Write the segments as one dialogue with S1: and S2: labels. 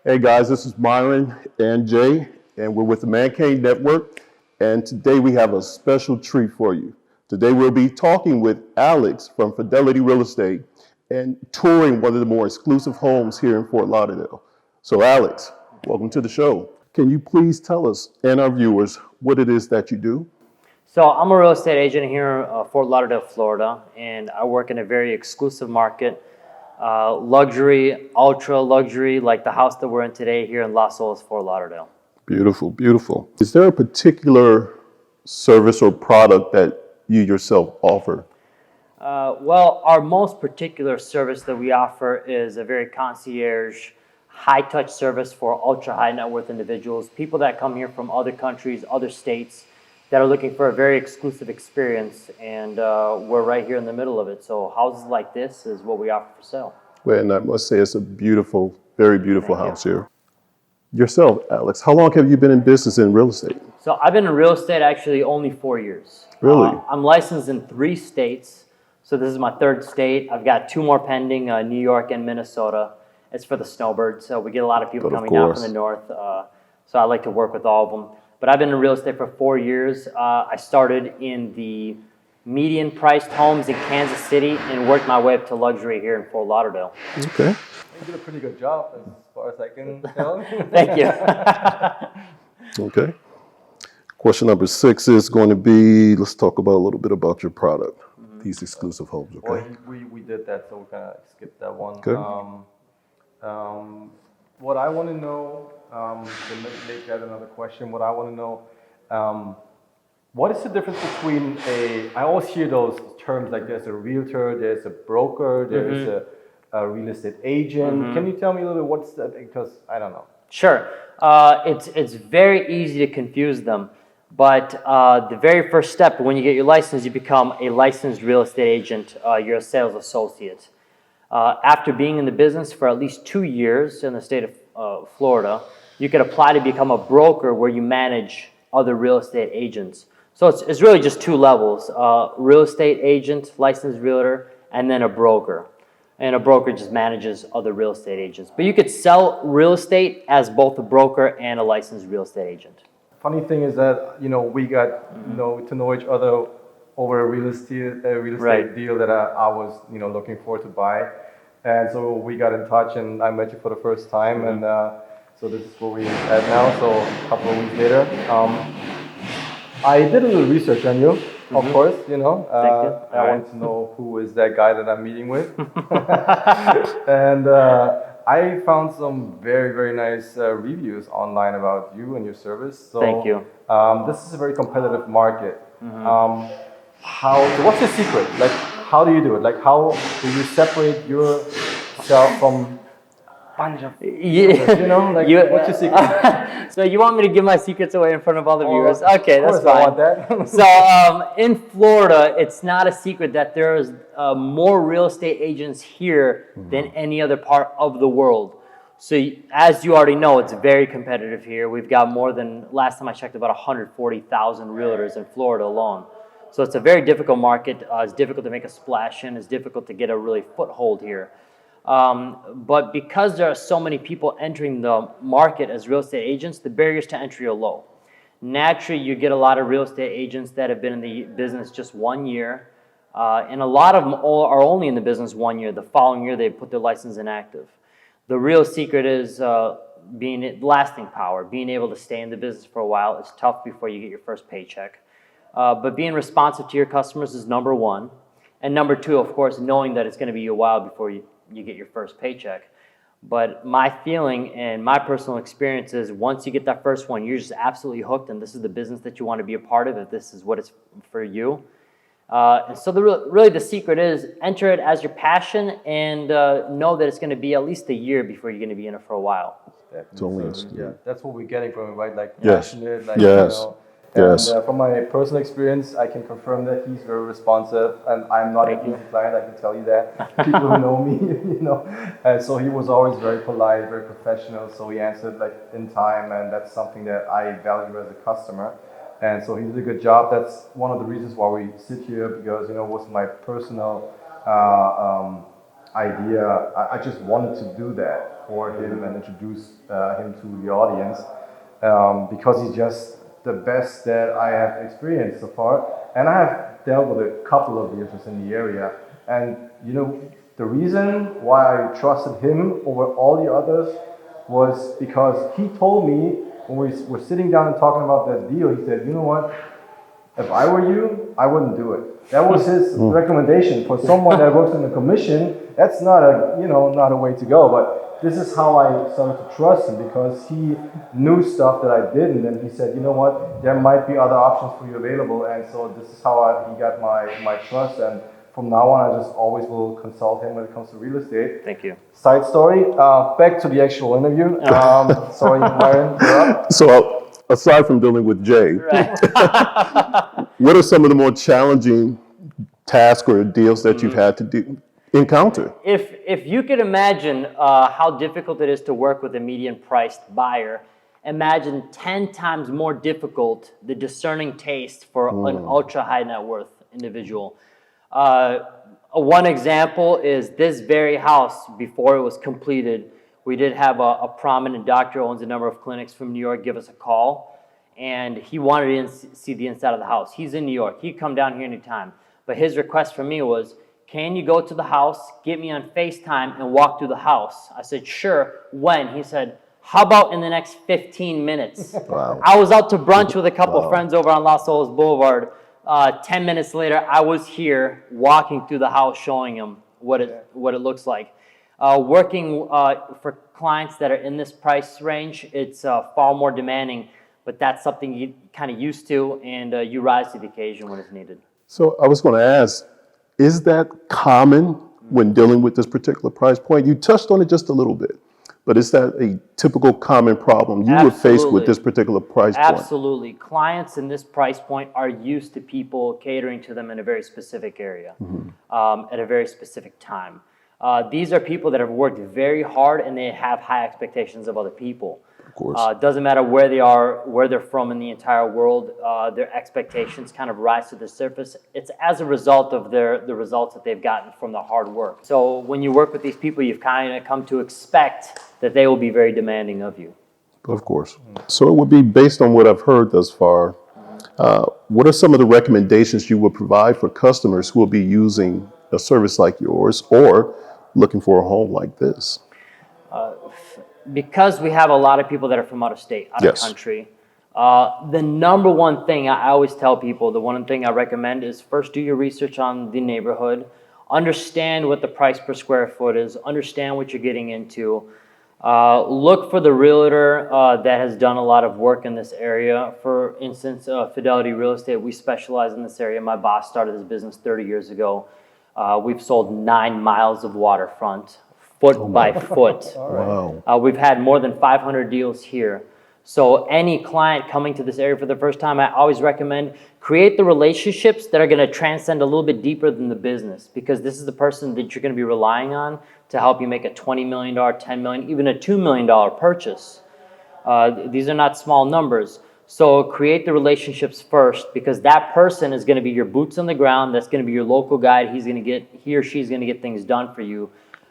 S1: Hey guys, this is Myron and Jay, and we're with the Man Cave Network, and today we have a special treat for you. Today we'll be talking with Alex from Fidelity Real Estate and touring one of the more exclusive homes here in Fort Lauderdale. So Alex, welcome to the show. Can you please tell us and our viewers what it is that you do?
S2: So I'm a real estate agent here in Fort Lauderdale, Florida, and I work in a very exclusive market, luxury, ultra luxury, like the house that we're in today here in Las Olas, Fort Lauderdale.
S1: Beautiful, beautiful. Is there a particular service or product that you yourself offer?
S2: Well, our most particular service that we offer is a very concierge, high-touch service for ultra-high net worth individuals, people that come here from other countries, other states, that are looking for a very exclusive experience, and we're right here in the middle of it. So houses like this is what we offer for sale.
S1: Well, and I must say it's a beautiful, very beautiful
S2: Thank you.
S1: house here. Yourself, Alex, how long have you been in business in real estate?
S2: So I've been in real estate actually only 4 years.
S1: Really?
S2: I'm licensed in 3 states. So this is my 3rd state. I've got 2 more pending, New York and Minnesota. It's for the snowbirds. So we get a lot of people coming down from the north. So I like to work with all of them. But I've been in real estate for 4 years. I started in the median priced homes in Kansas City and worked my way up to luxury here in Fort Lauderdale.
S1: Okay.
S3: You did a pretty good job as far as I can tell.
S2: Thank you.
S1: Okay. Question number 6 is going to be, let's talk about a little bit about your product, these exclusive homes, okay?
S3: Well, we did that, so we kind of skipped that one.
S1: Okay.
S3: What I want to know, so maybe I had another question. What I want to know, what is the difference between I always hear those terms like there's a realtor, there's a broker, there's a real estate agent. Can you tell me a little bit what's that? Because I don't know.
S2: Sure. It's very easy to confuse them. But the very first step, when you get your license, you become a licensed real estate agent. You're a sales associate. After being in the business for at least 2 years in the state of Florida, you can apply to become a broker where you manage other real estate agents. So it's really just 2 levels, real estate agent, licensed realtor, and then a broker. And a broker just manages other real estate agents. But you could sell real estate as both a broker and a licensed real estate agent.
S3: Funny thing is that we got to know each other over a real estate
S2: Right.
S3: deal that I was looking for to buy, and so we got in touch, and I met you for the first time, and so this is where we at now. So a couple of weeks later, I did a little research on you, of course.
S2: Thank you.
S3: I wanted to know who is that guy that I'm meeting with, and I found some very, very nice reviews online about you and your service. So
S2: Thank you.
S3: this is a very competitive market. What's your secret? Like, how do you do it? Like, how do you separate yourself from a bunch of what's your secret?
S2: So you want me to give my secrets away in front of all the viewers? Okay, that's fine.
S3: I want that.
S2: So in Florida, it's not a secret that there's more real estate agents here than any other part of the world. So as you already know, it's very competitive here. We've got more than, last time I checked, about 140,000 realtors in Florida alone. So it's a very difficult market. It's difficult to make a splash in. It's difficult to get a really foothold here. But because there are so many people entering the market as real estate agents, the barriers to entry are low. Naturally, you get a lot of real estate agents that have been in the business just 1 year, and a lot of them are only in the business 1 year. The following year, they put their license inactive. The real secret is lasting power, being able to stay in the business for a while. It's tough before you get your first paycheck. But being responsive to your customers is number 1. And number 2, of course, knowing that it's going to be a while before you get your first paycheck. But my feeling and my personal experience is once you get that first one, you're just absolutely hooked, and this is the business that you want to be a part of if this is what it's for you. And so really the secret is enter it as your passion and know that it's going to be at least a year before you're going to be in it for a while.
S3: Definitely. So, yeah, that's what we're getting from him, right? Like
S1: Yes.
S3: passionate, like
S1: Yes.
S3: And
S1: Yes.
S3: from my personal experience, I can confirm that he's very responsive, and I'm not an easy client. I can tell you that. People who know me, And so he was always very polite, very professional. So he answered like in time, and that's something that I value as a customer. And so he did a good job. That's one of the reasons why we sit here, because it was my personal idea. I just wanted to do that for him and introduce him to the audience because he's just the best that I have experienced so far. And I have dealt with a couple of realtors in the area. And you know, the reason why I trusted him over all the others was because he told me when we were sitting down and talking about that deal, he said, you know what? If I were you, I wouldn't do it. That was his recommendation for someone that works in the commission. That's not a way to go. But this is how I started to trust him because he knew stuff that I didn't, and he said, you know what, there might be other options for you available. And so this is how he got my trust. And from now on, I just always will consult him when it comes to real estate.
S2: Thank you.
S3: Side story. Back to the actual interview. Sorry, Myron, you're up.
S1: So aside from dealing with Jay, what are some of the more challenging tasks or deals that you've had to encounter?
S2: If you could imagine how difficult it is to work with a median priced buyer, imagine 10 times more difficult the discerning taste for an ultra high net worth individual. One example is this very house. Before it was completed, we did have a prominent doctor who owns a number of clinics from New York give us a call, and he wanted to see the inside of the house. He's in New York. He'd come down here anytime. But his request from me was, can you go to the house, get me on FaceTime, and walk through the house? I said, sure. When? He said, how about in the next 15 minutes?
S1: Wow.
S2: I was out to brunch with a couple of friends over on Los Olas Boulevard. 10 minutes later, I was here walking through the house showing him what it looks like. Working for clients that are in this price range, it's far more demanding, but that's something you kind of used to, and you rise to the occasion when it's needed.
S1: So I was going to ask, is that common when dealing with this particular price point? You touched on it just a little bit, but is that a typical common problem you would face with this particular price point?
S2: Absolutely. Clients in this price point are used to people catering to them in a very specific area, at a very specific time. These are people that have worked very hard and they have high expectations of other people.
S1: Of course.
S2: Doesn't matter where they are, where they're from in the entire world, their expectations kind of rise to the surface. It's as a result of the results that they've gotten from the hard work. So when you work with these people, you've kind of come to expect that they will be very demanding of you.
S1: Of course. So it would be based on what I've heard thus far. What are some of the recommendations you would provide for customers who will be using a service like yours or looking for a home like this?
S2: Because we have a lot of people that are from out of state, out of country, the number one thing I always tell people, the one thing I recommend is first do your research on the neighborhood, understand what the price per square foot is, understand what you're getting into. Look for the realtor that has done a lot of work in this area. For instance, Fidelity Real Estate, we specialize in this area. My boss started this business 30 years ago. We've sold 9 miles of waterfront, foot by foot.
S1: Wow.
S2: We've had more than 500 deals here. So any client coming to this area for the first time, I always recommend create the relationships that are going to transcend a little bit deeper than the business, because this is the person that you're going to be relying on to help you make a $20 million, $10 million, even a $2 million purchase. These are not small numbers. So create the relationships first, because that person is going to be your boots on the ground. That's going to be your local guide. He or she's going to get things done for you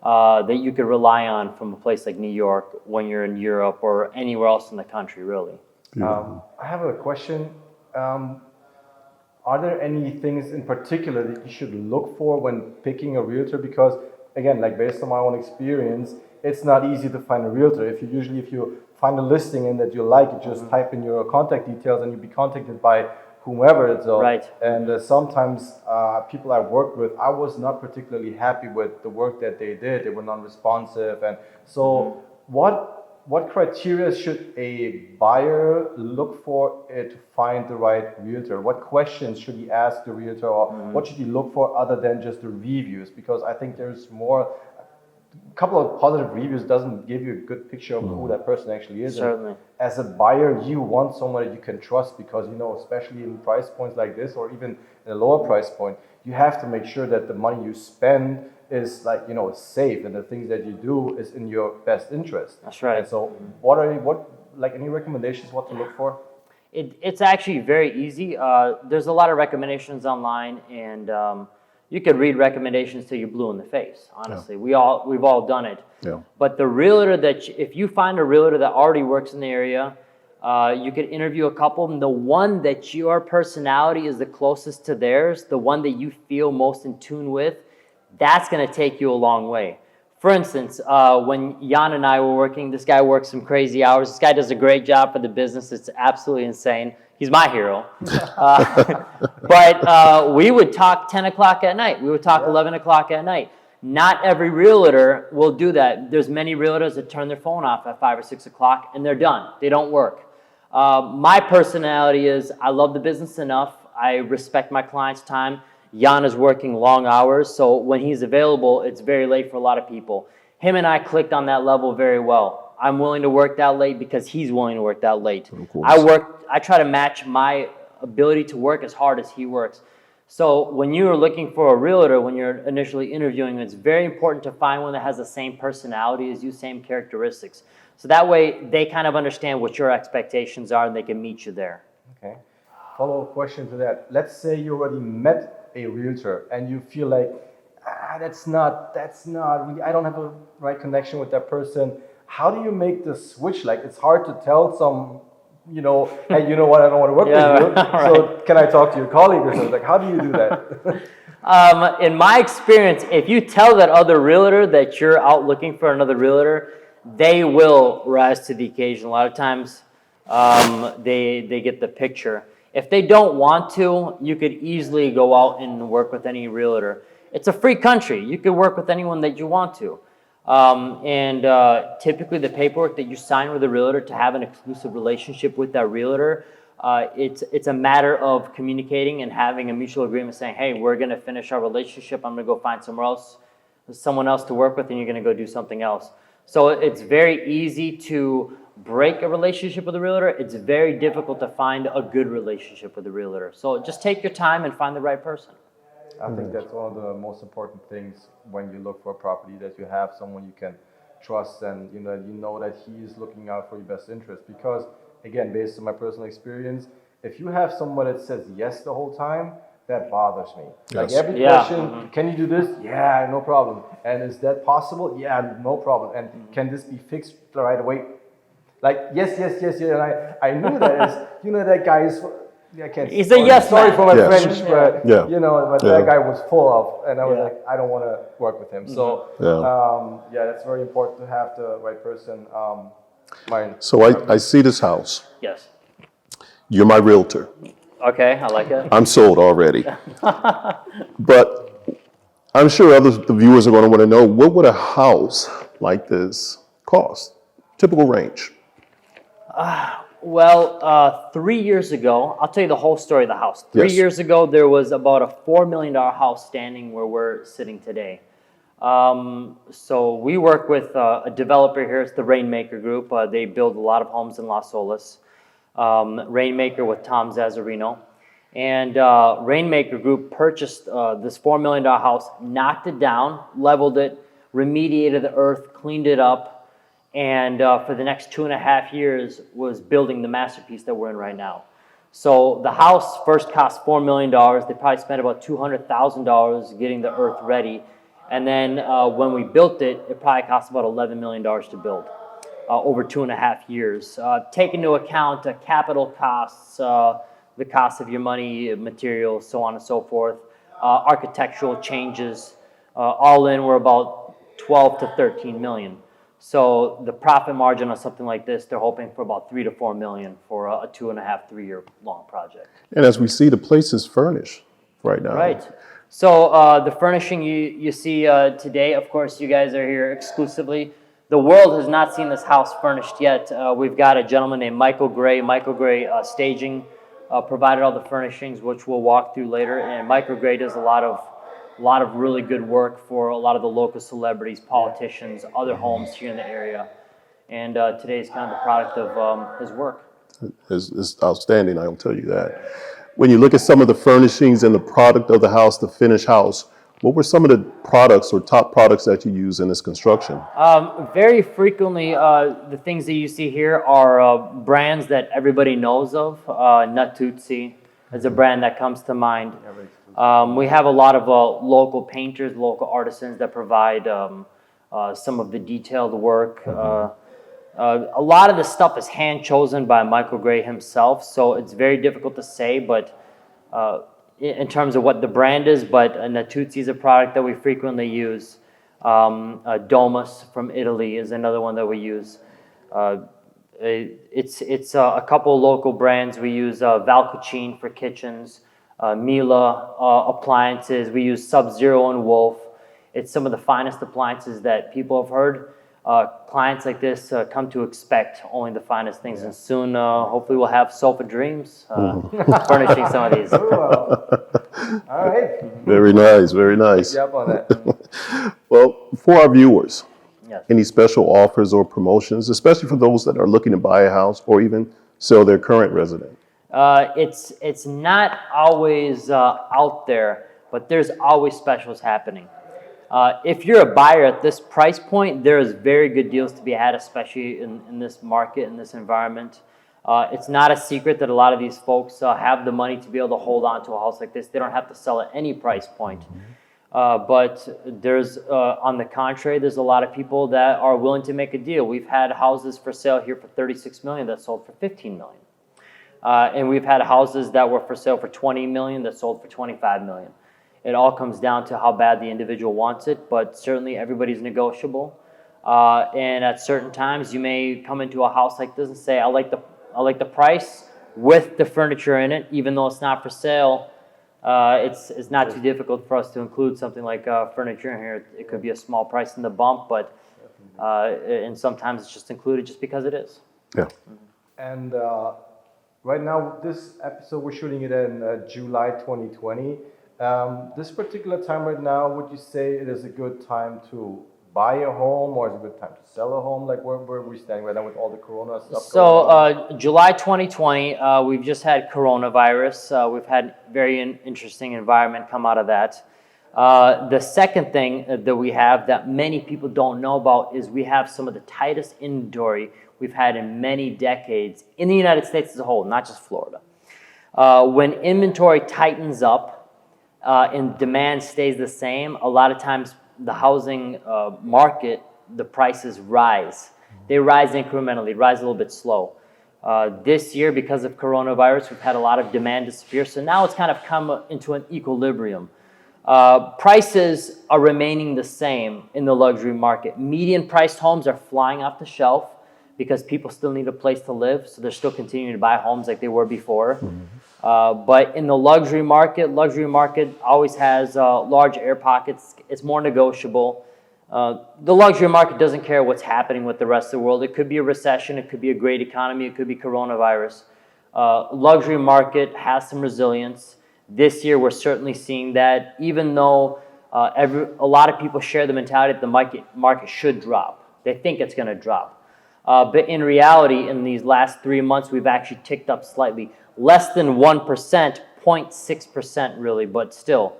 S2: that you could rely on from a place like New York when you're in Europe or anywhere else in the country, really.
S3: I have a question. Are there any things in particular that you should look for when picking a realtor? Because again, like based on my own experience, it's not easy to find a realtor. If you find a listing and that you like, you just type in your contact details and you'll be contacted by whomever it's all.
S2: Right.
S3: And sometimes people I worked with, I was not particularly happy with the work that they did. They were non-responsive. And so what criteria should a buyer look for to find the right realtor? What questions should he ask the realtor, or what should he look for other than just the reviews? Because I think there's more. A couple of positive reviews doesn't give you a good picture of who that person actually is.
S2: Certainly.
S3: And as a buyer, you want someone that you can trust, because especially in price points like this, or even in a lower price point, you have to make sure that the money you spend is safe, and the things that you do is in your best interest.
S2: That's right.
S3: And so any recommendations what to look for?
S2: It's actually very easy. There's a lot of recommendations online, and You could read recommendations till you're blue in the face. Honestly, we've all done it.
S1: Yeah.
S2: But the realtor if you find a realtor that already works in the area, you could interview a couple of them. The one that your personality is the closest to theirs, the one that you feel most in tune with, that's going to take you a long way. For instance, when Jan and I were working, this guy works some crazy hours. This guy does a great job for the business. It's absolutely insane. He's my hero. But we would talk 10 o'clock at night. We would talk 11 o'clock at night. Not every realtor will do that. There's many realtors that turn their phone off at 5 or 6 o'clock and they're done. They don't work. My personality is I love the business enough. I respect my client's time. Jan is working long hours, so when he's available, it's very late for a lot of people. Him and I clicked on that level very well. I'm willing to work that late because he's willing to work that late. I try to match my ability to work as hard as he works. So when you are looking for a realtor, when you're initially interviewing, it's very important to find one that has the same personality as you, same characteristics. So that way they kind of understand what your expectations are and they can meet you there.
S3: Okay. Follow-up question to that. Let's say you already met a realtor and you feel like, that's not really, I don't have a right connection with that person. How do you make the switch? Like, it's hard to tell some, hey, you know what, I don't want to work with you.
S2: Right.
S3: So can I talk to your colleague or something? Like, how do you do that?
S2: In my experience, if you tell that other realtor that you're out looking for another realtor, they will rise to the occasion. A lot of times they get the picture. If they don't want to, you could easily go out and work with any realtor. It's a free country. You could work with anyone that you want to. Typically the paperwork that you sign with a realtor to have an exclusive relationship with that realtor, it's a matter of communicating and having a mutual agreement saying, hey, we're going to finish our relationship. I'm going to go find someone else to work with, and you're going to go do something else. So it's very easy to break a relationship with a realtor. It's very difficult to find a good relationship with a realtor. So just take your time and find the right person.
S3: I think that's one of the most important things when you look for a property, that you have someone you can trust and you know that he is looking out for your best interest. Because again, based on my personal experience, if you have someone that says yes the whole time, that bothers me.
S1: Yes.
S3: Like every question, can you do this? Yeah, no problem. And is that possible? Yeah, no problem. And can this be fixed right away? Like, yes. And I knew that that guy is, I can't.
S2: He's a yes
S3: Sorry
S2: man.
S3: for my
S1: Yes.
S3: French, but but
S1: Yeah.
S3: that guy was full of, and I was like, I don't want to work with him. So, that's very important to have the right person.
S1: So I see this house.
S2: Yes.
S1: You're my realtor.
S2: Okay, I like it.
S1: I'm sold already. But I'm sure the viewers are going to want to know, what would a house like this cost? Typical range.
S2: Well, 3 years ago, I'll tell you the whole story of the house. 3 years ago, there was about a $4 million house standing where we're sitting today. So we work with a developer here. It's the Rainmaker Group. They build a lot of homes in Las Olas. Rainmaker with Tom Zazzarino. And Rainmaker Group purchased this $4 million house, knocked it down, leveled it, remediated the earth, cleaned it up, and for the next 2.5 years was building the masterpiece that we're in right now. So the house first cost $4 million. They probably spent about $200,000 getting the earth ready. And then when we built it, it probably cost about $11 million to build over 2.5 years. Take into account capital costs, the cost of your money, materials, so on and so forth, architectural changes. All in, we're about 12 to 13 million. So the profit margin on something like this, they're hoping for about 3 to 4 million for a 2.5, 3 year long project.
S1: And as we see, the place is furnished right now.
S2: Right. So the furnishing you see today, of course, you guys are here exclusively. The world has not seen this house furnished yet. We've got a gentleman named Michael Gray. Michael Gray Staging provided all the furnishings, which we'll walk through later. And Michael Gray does a lot of really good work for a lot of the local celebrities, politicians, other homes here in the area. And today is kind of the product of his work.
S1: It's outstanding, I'll tell you that. When you look at some of the furnishings and the product of the house, the finished house, what were some of the products or top products that you use in this construction?
S2: Very frequently, the things that you see here are brands that everybody knows of. Natuzzi is a brand that comes to mind. We have a lot of local painters, local artisans that provide some of the detailed work. A lot of the stuff is hand chosen by Michael Gray himself, so it's very difficult to say, but in terms of what the brand is, but Natuzzi is a product that we frequently use. Domus from Italy is another one that we use. It's a couple of local brands. We use Valcucine for kitchens, Miele appliances. We use Sub-Zero and Wolf. It's some of the finest appliances that people have heard. Clients like this come to expect only the finest things, and soon, hopefully, we'll have Sofadreams furnishing some of these.
S3: All right.
S1: Very nice, very nice.
S3: Good job on that.
S1: Well, for our viewers,
S2: Yes.
S1: any special offers or promotions, especially for those that are looking to buy a house or even sell their current residence?
S2: It's not always out there, but there's always specials happening. If you're a buyer at this price point, there's very good deals to be had, especially in this market, in this environment. It's not a secret that a lot of these folks have the money to be able to hold on to a house like this. They don't have to sell at any price point. But there's, on the contrary, there's a lot of people that are willing to make a deal. We've had houses for sale here for $36 million that sold for $15 million. And we've had houses that were for sale for $20 million that sold for $25 million. It all comes down to how bad the individual wants it, but certainly everybody's negotiable. And at certain times, you may come into a house like this and say, I like the price with the furniture in it, even though it's not for sale. It's not too difficult for us to include something like furniture in here. It could be a small price in the bump, but and sometimes it's just included just because it is.
S1: Yeah.
S3: And right now, this episode, we're shooting it in July 2020. This particular time right now, would you say it is a good time to buy a home, or is it a good time to sell a home? Like, where are we standing right now with all the Corona stuff going on?
S2: July 2020, we've just had coronavirus. We've had very interesting environment come out of that. The second thing that we have that many people don't know about is we have some of the tightest inventory we've had in many decades in the United States as a whole, not just Florida. When inventory tightens up and demand stays the same, a lot of times the housing market, the prices rise. They rise incrementally, rise a little bit slow. This year, because of coronavirus, we've had a lot of demand disappear, so now it's kind of come into an equilibrium. Prices are remaining the same in the luxury market. Median priced homes are flying off the shelf because people still need a place to live, so they're still continuing to buy homes like they were before. But in the luxury market always has large air pockets. It's more negotiable. The luxury market doesn't care what's happening with the rest of the world. It could be a recession, it could be a great economy, it could be coronavirus. Luxury market has some resilience. This year we're certainly seeing that, even though a lot of people share the mentality that the market should drop. They think it's going to drop. But in reality, in these last 3 months, we've actually ticked up slightly. Less than 1%, 0.6% really, but still,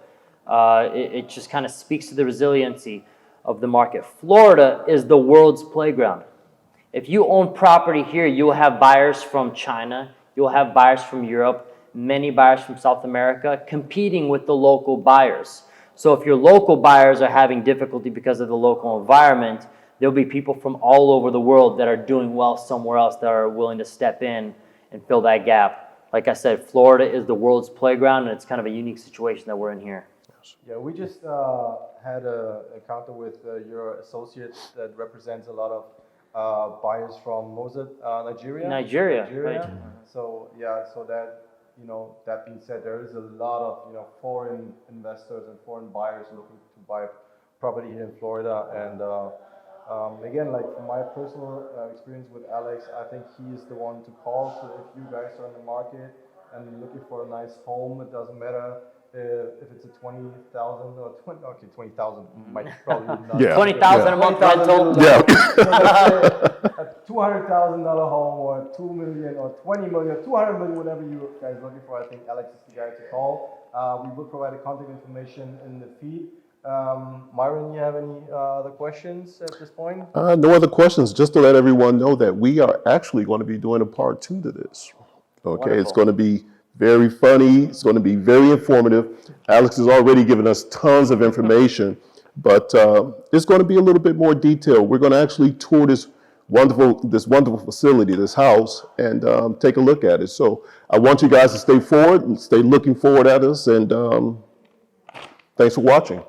S2: it just kind of speaks to the resiliency of the market. Florida is the world's playground. If you own property here, you'll have buyers from China, you'll have buyers from Europe, many buyers from South America competing with the local buyers. So if your local buyers are having difficulty because of the local environment, there'll be people from all over the world that are doing well somewhere else that are willing to step in and fill that gap. Like I said, Florida is the world's playground, and it's kind of a unique situation that we're in here.
S3: Yeah, we just had an encounter with your associate that represents a lot of buyers from, what was it, Nigeria?
S2: Nigeria, right.
S3: So, yeah, so that, that being said, there is a lot of, foreign investors and foreign buyers looking to buy property here in Florida. And again, like from my personal experience with Alex, I think he is the one to call. So if you guys are in the market and looking for a nice home, it doesn't matter if it's a 20,000 or 20,000 might probably not.
S1: Yeah.
S2: 20,000 a month rental.
S1: Yeah.
S3: A $200,000 home or $2 million or $20 million, $200 million, whatever you guys are looking for, I think Alex is the guy to call. We will provide the contact information in the feed. Myron, you have any other questions at this point?
S1: No other questions. Just to let everyone know that we are actually going to be doing a part 2 to this. Okay,
S2: Wonderful.
S1: It's going to be very funny. It's going to be very informative. Alex has already given us tons of information, but it's going to be a little bit more detailed. We're going to actually tour this wonderful facility, this house, and take a look at it. So I want you guys to stay forward and stay looking forward at us, and thanks for watching.